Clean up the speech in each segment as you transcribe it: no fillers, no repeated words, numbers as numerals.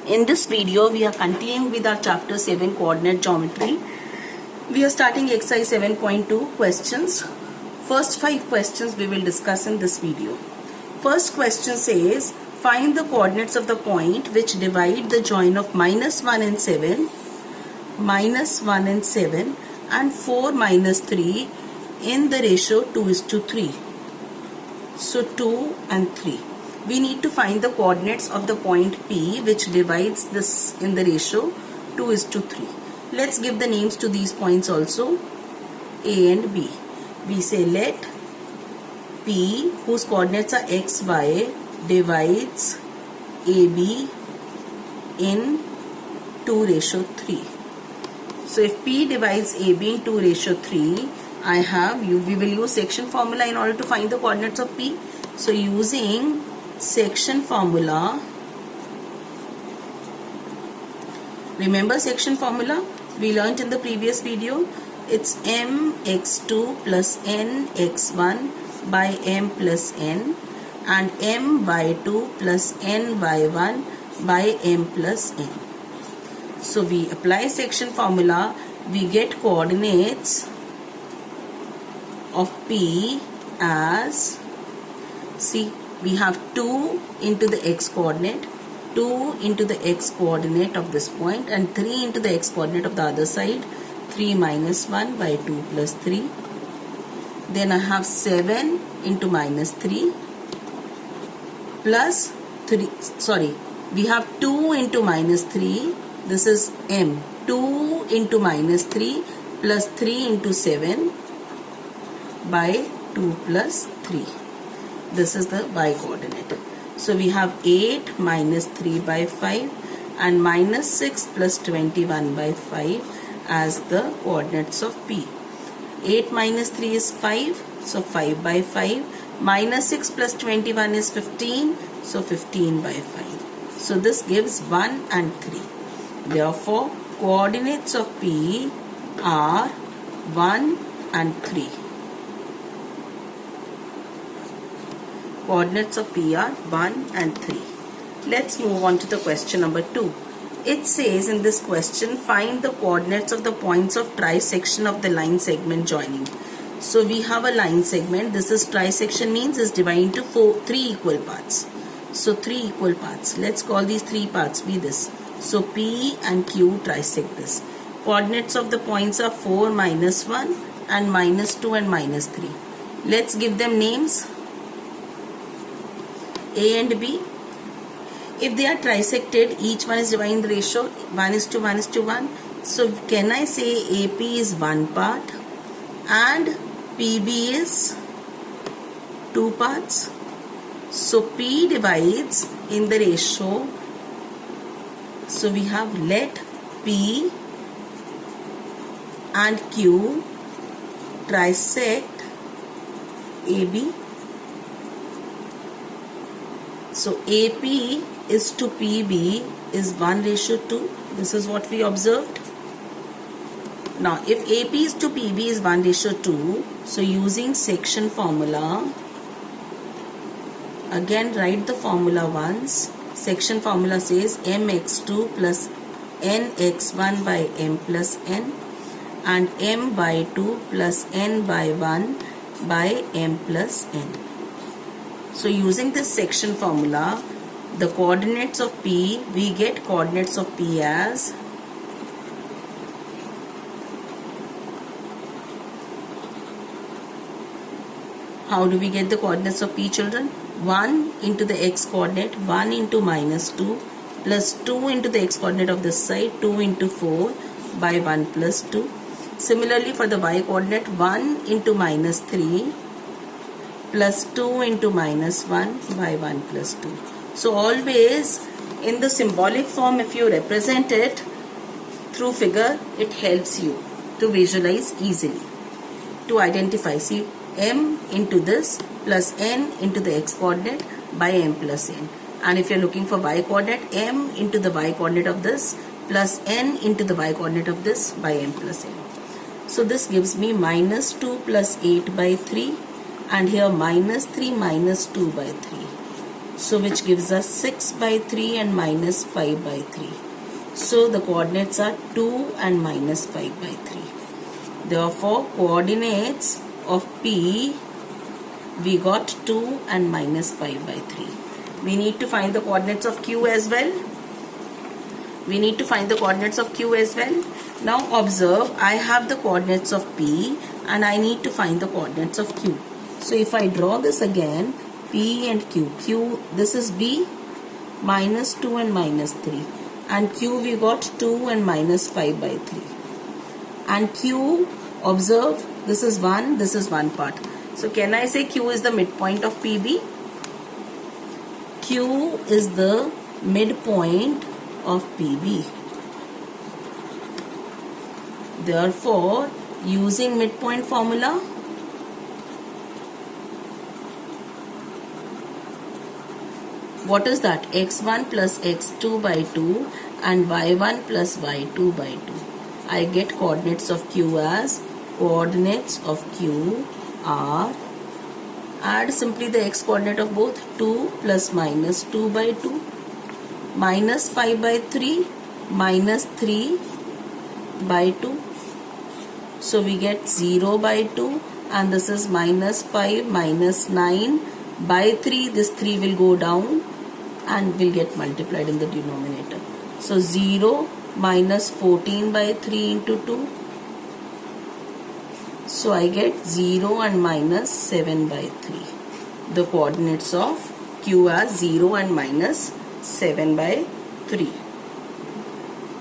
In this video, we are continuing with our chapter 7 coordinate geometry. We are starting exercise 7.2 questions. First 5 questions we will discuss in this video. First question says, find the coordinates of the point which divide the join of -1 and 7, -1 and 7 and 4 minus 3 in the ratio 2:3. So 2 and 3. We need to find the coordinates of the point P which divides this in the ratio 2:3. Let's give the names to these points also, A and B. We say let P, whose coordinates are x, y, divides AB in 2:3. So if P divides AB in 2:3, we will use section formula in order to find the coordinates of P. So using section formula, remember section formula we learnt in the previous video. It's mx2 plus nx1 by m plus n and my2 plus ny1 by m plus n. So we apply section formula, we get coordinates of P as, see, we have 2 into the x coordinate, 2 into the x coordinate of this point and 3 into the x coordinate of the other side, 3 minus 1 by 2 plus 3. Then I have 7 into minus 3 plus 3, sorry, we have 2 into minus 3, this is m, 2 into minus 3 plus 3 into 7 by 2 plus 3. This is the y coordinate. So we have 8 minus 3 by 5 and minus 6 plus 21 by 5 as the coordinates of P. 8 minus 3 is 5, so 5 by 5. Minus 6 plus 21 is 15, so 15 by 5. So this gives 1 and 3. Therefore, coordinates of P are 1 and 3. Coordinates of P are 1 and 3. Let's move on to the question number 2. It says in this question, find the coordinates of the points of trisection of the line segment joining. So we have a line segment. This is trisection, means is divided into 3 equal parts. So 3 equal parts. Let's call these 3 parts be this. So P and Q trisect this. Coordinates of the points are 4, minus 1 and minus 2 and minus 3. Let's give them names. A and B. If they are trisected, each one is dividing the ratio 1:1:1. So can I say AP is 1 part and PB is 2 parts? So P divides in the ratio. So we have let P and Q trisect AB. So AP is to PB is 1:2. This is what we observed. Now if AP is to PB is 1:2, so using section formula, again write the formula once. Section formula says mx2 plus nx1 by m plus n and m by 2 plus n by 1 by m plus n. So using this section formula, the coordinates of P, we get coordinates of P as how do we get the coordinates of P, children? 1 into the x coordinate, 1 into minus 2 plus 2 into the x coordinate of this side, 2 into 4 by 1 plus 2. Similarly for the y coordinate, 1 into minus 3 plus 2 into minus 1 by 1 plus 2. So always in the symbolic form, if you represent it through figure, it helps you to visualize easily, to identify. See, m into this plus n into the x coordinate by m plus n. And if you are looking for y coordinate, m into the y coordinate of this plus n into the y coordinate of this by m plus n. So this gives me minus 2 plus 8 by 3. And here minus 3 minus 2 by 3. So which gives us 6 by 3 and minus 5 by 3. So the coordinates are 2 and minus 5 by 3. Therefore, coordinates of P, we got 2 and minus 5 by 3. We need to find the coordinates of Q as well. Now observe, I have the coordinates of P and I need to find the coordinates of Q. So if I draw this again, P and Q, this is B, minus 2 and minus 3. And Q we got 2 and minus 5 by 3. And Q, observe, this is one part. So can I say Q is the midpoint of PB? Q is the midpoint of PB. Therefore, using midpoint formula, what is that? X1 plus X2 by 2 and Y1 plus Y2 by 2. I get coordinates of Q as coordinates of Q are, add simply the X coordinate of both, 2 plus minus 2 by 2, minus 5 by 3, minus 3 by 2. So we get 0 by 2 and this is minus 5 minus 9 by 3. This 3 will go down and will get multiplied in the denominator. So 0 minus 14 by 3 into 2. So I get 0 and minus 7 by 3. The coordinates of Q are 0 and minus 7 by 3.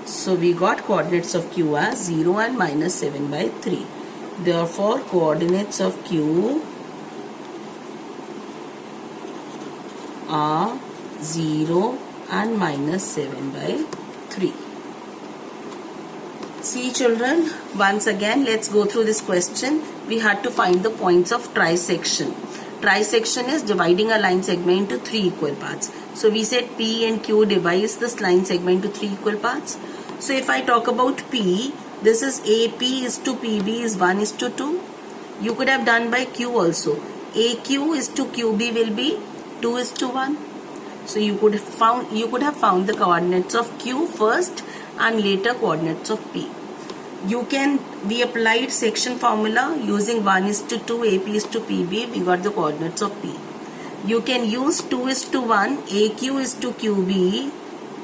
So we got coordinates of Q as 0 and minus 7 by 3. Therefore, coordinates of Q are 0 and minus 7 by 3. See children, once again let's go through this question. We had to find the points of trisection. Trisection is dividing a line segment into 3 equal parts. So we said P and Q divides this line segment into 3 equal parts. So if I talk about P, this is AP is to PB is 1 is to 2. You could have done by Q also. AQ is to QB will be 2 is to 1. So you could have found the coordinates of Q first and later coordinates of P. We applied section formula using 1 is to 2, AP is to PB, we got the coordinates of P. You can use 2 is to 1, AQ is to QB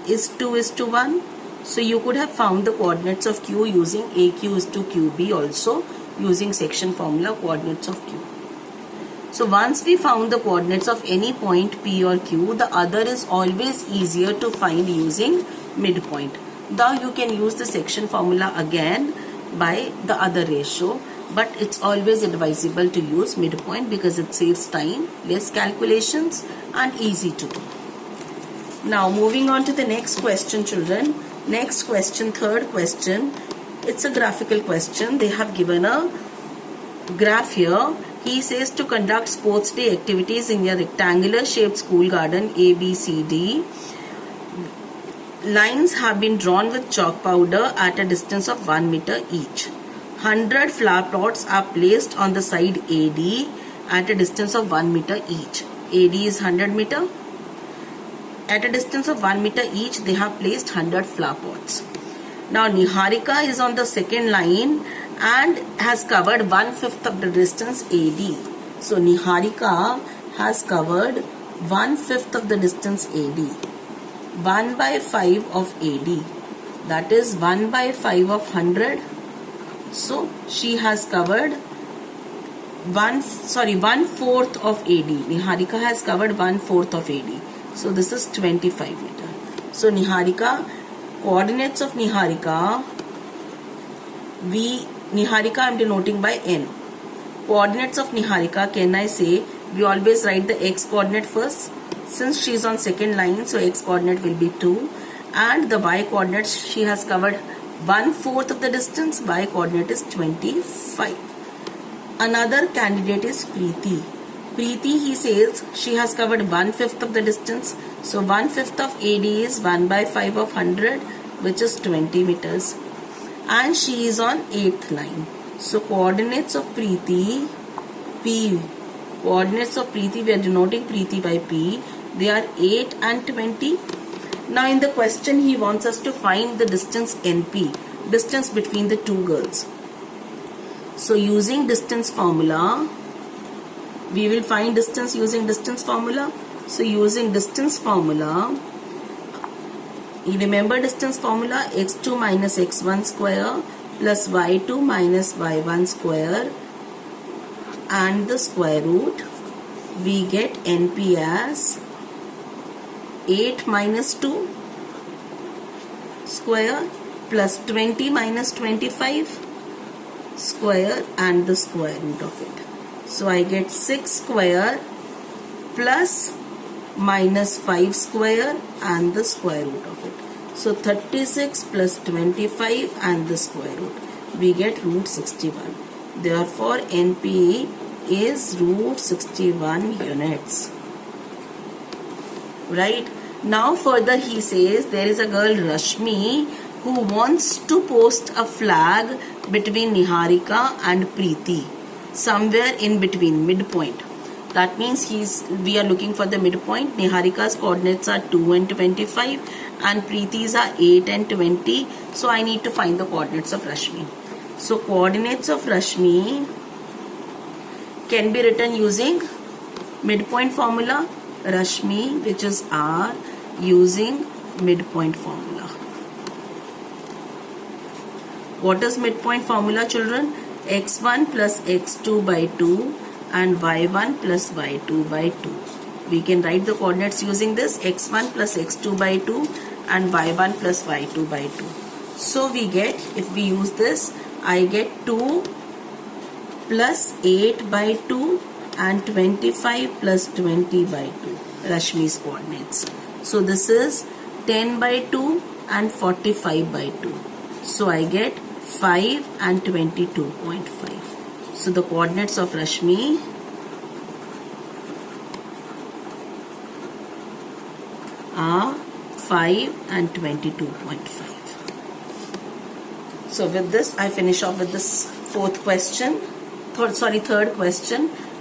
is 2 is to 1. So you could have found the coordinates of Q using AQ is to QB also using section formula coordinates of Q. So once we found the coordinates of any point P or Q, the other is always easier to find using midpoint. Though you can use the section formula again by the other ratio, but it's always advisable to use midpoint because it saves time, less calculations and easy to do. Now moving on to the next question children. Next question, third question. It's a graphical question. They have given a graph here. He says to conduct sports day activities in a rectangular shaped school garden A, B, C, D. Lines have been drawn with chalk powder at a distance of 1 meter each. 100 flower pots are placed on the side AD at a distance of 1 meter each. AD is 100 meter. At a distance of 1 meter each, they have placed 100 flower pots. Now Niharika is on the second line and has covered 1/5 of the distance AD. So Niharika has covered 1/5 of the distance AD. 1 by 5 of AD. That is 1 by 5 of 100. So she has covered 1/4 of AD. Niharika has covered 1/4 of AD. So this is 25 meter. So Niharika, coordinates of Niharika, Niharika I am denoting by N. Coordinates of Niharika, can I say, we always write the X coordinate first. Since she is on second line, so X coordinate will be 2. And the Y coordinate, she has covered 1/4 of the distance. Y coordinate is 25. Another candidate is Preeti. Preeti, he says, she has covered 1/5 of the distance. So 1/5 of AD is 1 by 5 of 100, which is 20 meters. And she is on 8th line. So coordinates of Preeti, P. Coordinates of Preeti, we are denoting Preeti by P. They are 8 and 20. Now in the question he wants us to find the distance NP, distance between the two girls. So using distance formula, we will find distance using distance formula. So using distance formula, you remember distance formula, x2 minus x1 square plus y2 minus y1 square and the square root. We get NP as 8 minus 2 square plus 20 minus 25 square and the square root of it. So I get 6 square plus minus 5 square and the square root of it. So 36 plus 25 and the square root. We get root 61. Therefore NP is root 61 units. Right? Now further he says there is a girl Rashmi who wants to post a flag between Niharika and Preeti, somewhere in between, midpoint. That means we are looking for the midpoint. Niharika's coordinates are 2 and 25 and Preeti's are 8 and 20. So I need to find the coordinates of Rashmi. So coordinates of Rashmi can be written using midpoint formula. Rashmi, which is R, using midpoint formula. What is midpoint formula, children? x1 plus x2 by 2 and y1 plus y2 by 2. We can write the coordinates using this, x1 plus x2 by 2 and y1 plus y2 by 2. So we get, if we use this, I get 2 plus 8 by 2 and 25 plus 20 by 2, Rashmi's coordinates. So this is 10 by 2 and 45 by 2. So I get 5 and 22.5. So the coordinates of Rashmi are 5 and 22.5. So with this I finish off with this third question.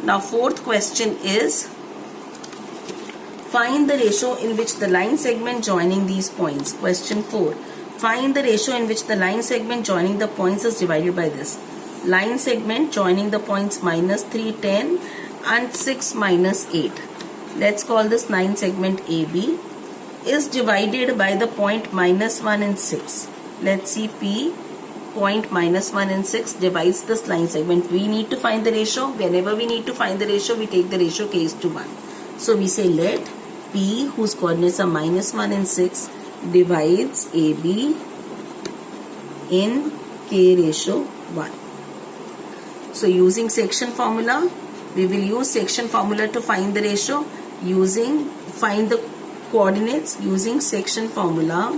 Now fourth question is, find the ratio in which the line segment joining these points. Question 4. Find the ratio in which the line segment joining the points is divided by this. Line segment joining the points minus 3, 10 and 6 minus 8. Let's call this line segment AB is divided by the point minus 1 and 6. Let's see P. Point minus 1 and 6 divides this line segment. We need to find the ratio. Whenever we need to find the ratio, we take the ratio k is to 1. So we say let P, whose coordinates are minus 1 and 6, divides AB in k ratio 1. So using section formula, we will use section formula to find the ratio. Find the coordinates using section formula.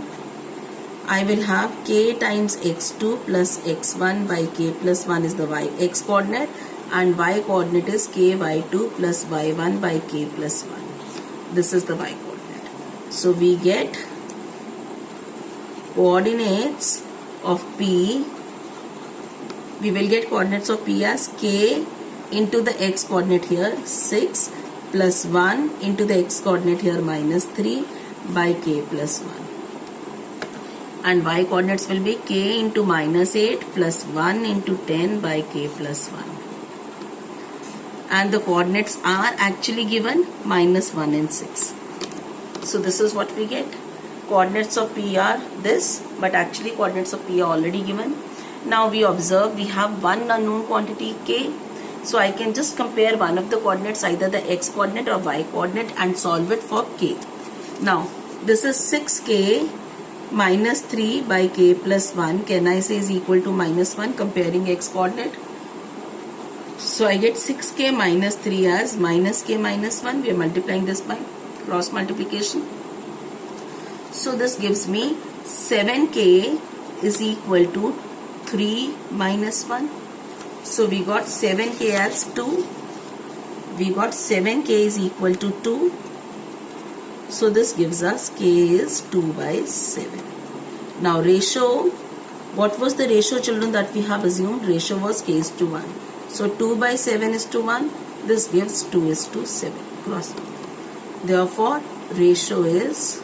I will have k times x2 plus x1 by k plus 1 is the x coordinate and y coordinate is k y2 plus y1 by k plus 1. This is the y coordinate. So we get coordinates of P. We will get coordinates of P as k into the x coordinate here 6 plus 1 into the x coordinate here minus 3 by k plus 1. And y coordinates will be k into minus 8 plus 1 into 10 by k plus 1. And the coordinates are actually given minus 1 and 6. So this is what we get. Coordinates of P are this, but actually coordinates of P are already given. Now we observe we have one unknown quantity k. So I can just compare one of the coordinates, either the x coordinate or y coordinate, and solve it for k. Now this is 6k minus 3 by k plus 1. Can I say is equal to minus 1 comparing x coordinate? So I get 6k minus 3 as minus k minus 1. We are multiplying this by cross multiplication. So this gives me 7k is equal to 3 minus 1. So we got 7k as 2. We got 7k is equal to 2. So this gives us k is 2 by 7. Now ratio, what was the ratio, children, that we have assumed? Ratio was k is to 1. So 2 by 7 is to 1. This gives 2 is to 7. Cross. Therefore, ratio is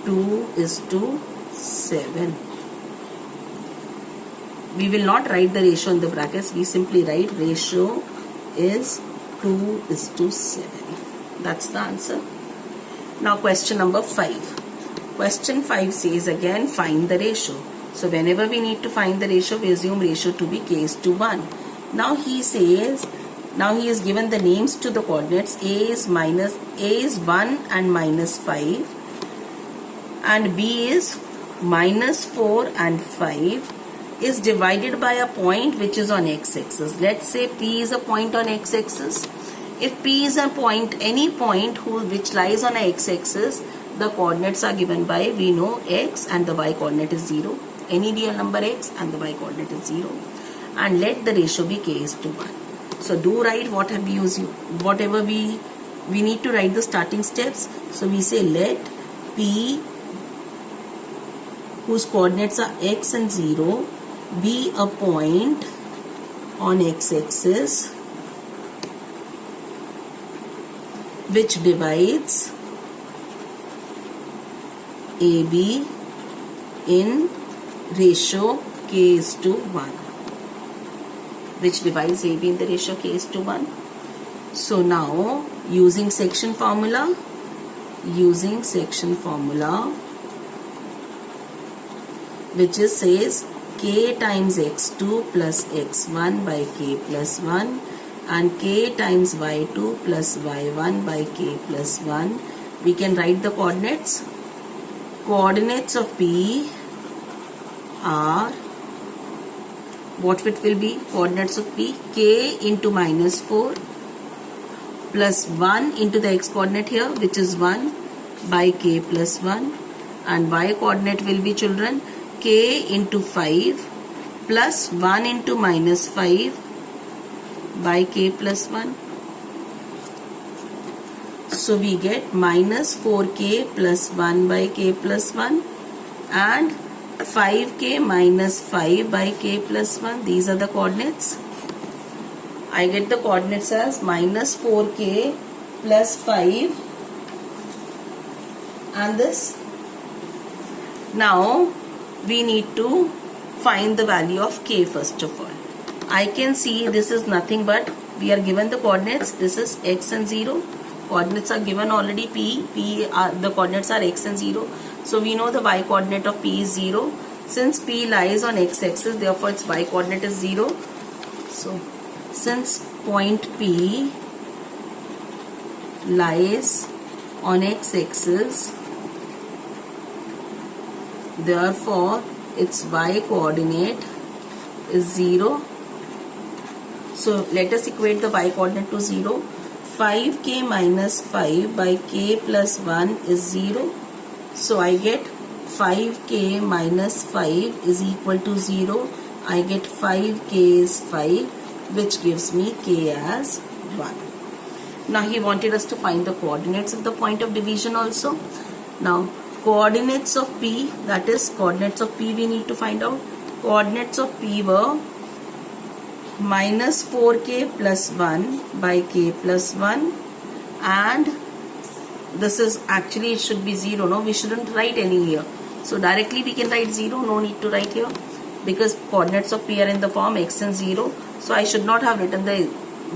2:7. We will not write the ratio in the brackets. We simply write ratio is 2:7. That's the answer. Now question number 5. Question 5 says again find the ratio. So whenever we need to find the ratio, we assume ratio to be k:1. Now he says, now he is given the names to the coordinates. A is 1 and -5, and B is -4 and 5, is divided by a point which is on x-axis. Let's say P is a point on x-axis. If P is a point, any point which lies on a x-axis, the coordinates are given by, we know, x and the y coordinate is 0. Any real number x and the y coordinate is 0. And let the ratio be k:1. So do write what have we used, whatever we need to write the starting steps. So we say let P, whose coordinates are x and 0, be a point on x-axis which divides AB in ratio k:1. Which divides AB in the ratio k:1. So now using section formula, which is says k times x2 plus x1 by k plus 1 and k times y2 plus y1 by k plus 1. We can write the coordinates. Coordinates of P are, what it will be? Coordinates of P, k into -4 plus 1 into the x coordinate here, which is 1 by k plus 1, and y coordinate will be, children, k into 5 plus 1 into -5 by k plus 1. So we get -4k plus 1 by k plus 1 and 5k minus 5 by k plus 1. These are the coordinates. I get the coordinates as -4k plus 5 and this. Now we need to find the value of k first of all. I can see this is nothing but, we are given the coordinates. This is x and 0. Coordinates are given already. The coordinates are x and 0. So we know the y coordinate of P is 0. Since P lies on x-axis, therefore its y coordinate is 0. So since point P lies on x-axis, therefore its y coordinate is 0. So let us equate the y coordinate to 0. 5k minus 5 by k plus 1 is 0. So I get 5k minus 5 is equal to 0. I get 5k is 5, which gives me k as 1. Now he wanted us to find the coordinates of the point of division also. Now coordinates of P, that is coordinates of P we need to find out. Coordinates of P were -4k plus 1 by k plus 1, and this is actually, it should be 0. No, we shouldn't write any here. So directly we can write 0. No need to write here because coordinates of P are in the form x and 0. So I should not have written the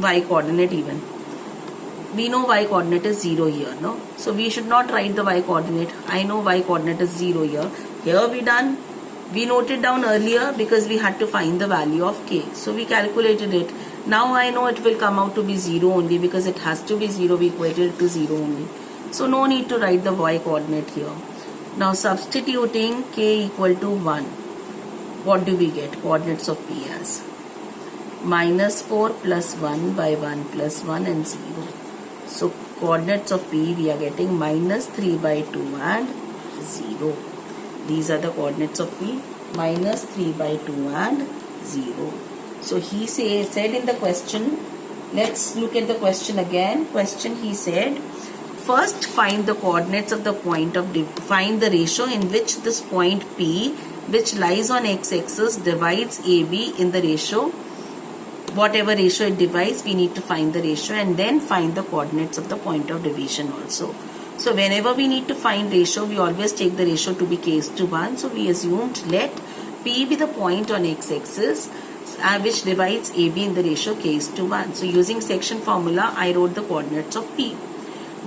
y coordinate even. We know y coordinate is 0 here. No, so we should not write the y coordinate. I know y coordinate is 0 here. Here we done. We noted down earlier because we had to find the value of k. So we calculated it. Now I know it will come out to be 0 only because it has to be 0. We equated it to 0 only. So no need to write the y coordinate here. Now substituting k equal to 1. What do we get? Coordinates of P as -4 plus 1 by 1 plus 1 and 0. So coordinates of P we are getting -3 by 2 and 0. These are the coordinates of P, -3 by 2 and 0. So he said in the question, let's look at the question again. Question, he said, first find the coordinates of the point of, find the ratio in which this point P, which lies on x-axis, divides AB in the ratio whatever ratio it divides, we need to find the ratio and then find the coordinates of the point of division also. So whenever we need to find ratio, we always take the ratio to be k:1. So we assumed let P be the point on x-axis which divides AB in the ratio k:1. So using section formula, I wrote the coordinates of P.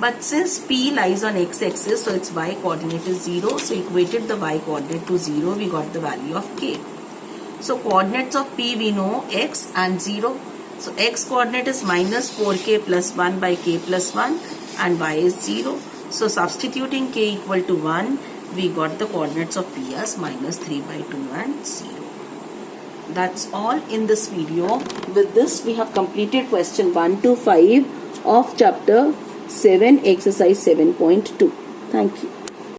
But since P lies on x-axis, so its y coordinate is 0. So equated the y coordinate to 0, we got the value of k. So coordinates of P we know x and 0. So x coordinate is minus 4k plus 1 by k plus 1 and y is 0. So substituting k equal to 1, we got the coordinates of P as minus 3 by 2 and 0. That's all in this video. With this, we have completed question 1 to 5 of chapter 7, exercise 7.2. Thank you.